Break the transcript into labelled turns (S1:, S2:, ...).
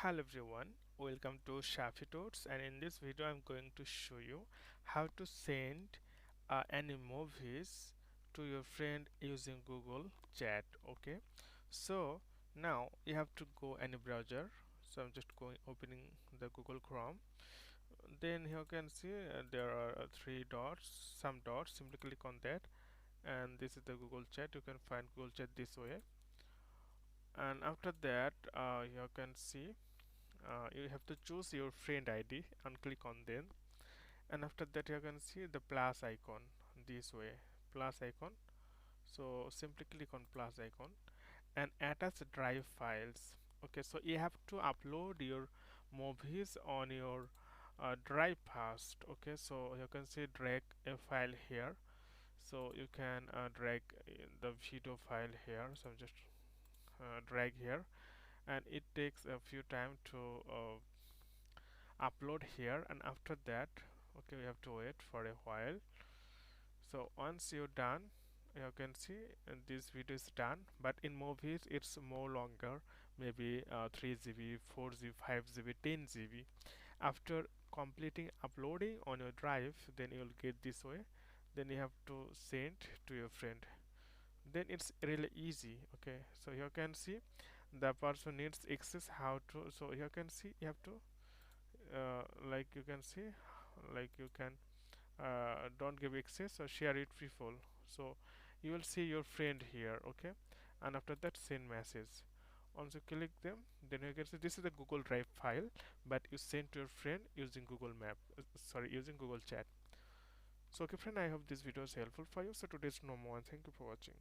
S1: Hello everyone, welcome to Shafi Talks, and in this video I'm going to show you how to send any movies to your friend using Google Chat. Okay, so now you have to go any browser. So I'm just going opening the Google Chrome. Then you can see there are three dots, some dots. Simply click on that, and this is the Google Chat. You can find Google Chat this way, and after that you can see you have to choose your friend ID and click on them, and after that you can see the plus icon this way, plus icon. So simply click on plus icon and attach drive files. Okay, so you have to upload your movies on your drive first. Okay, so you can see drag a file here, so you can drag the video file here. So I'm just drag here, and it takes a few time to upload here, and after that okay, we have to wait for a while. So once you're done, you can see this video is done, but in movies it's more longer, maybe 3 GB, 4 GB, 5 GB, 10 GB. After completing uploading on your drive, then you will get this way. Then you have to send to your friend. Then it's really easy. Okay, so you can see the person needs access how to. So you can see you have to like you can see, like you can don't give access or share it free fall. So you will see your friend here. Okay, and after that send message. Once you click them, then you can see this is the Google Drive file, but you send to your friend using Google Map, sorry, using Google Chat. So okay friend, I hope this video is helpful for you. So today's no more, and thank you for watching.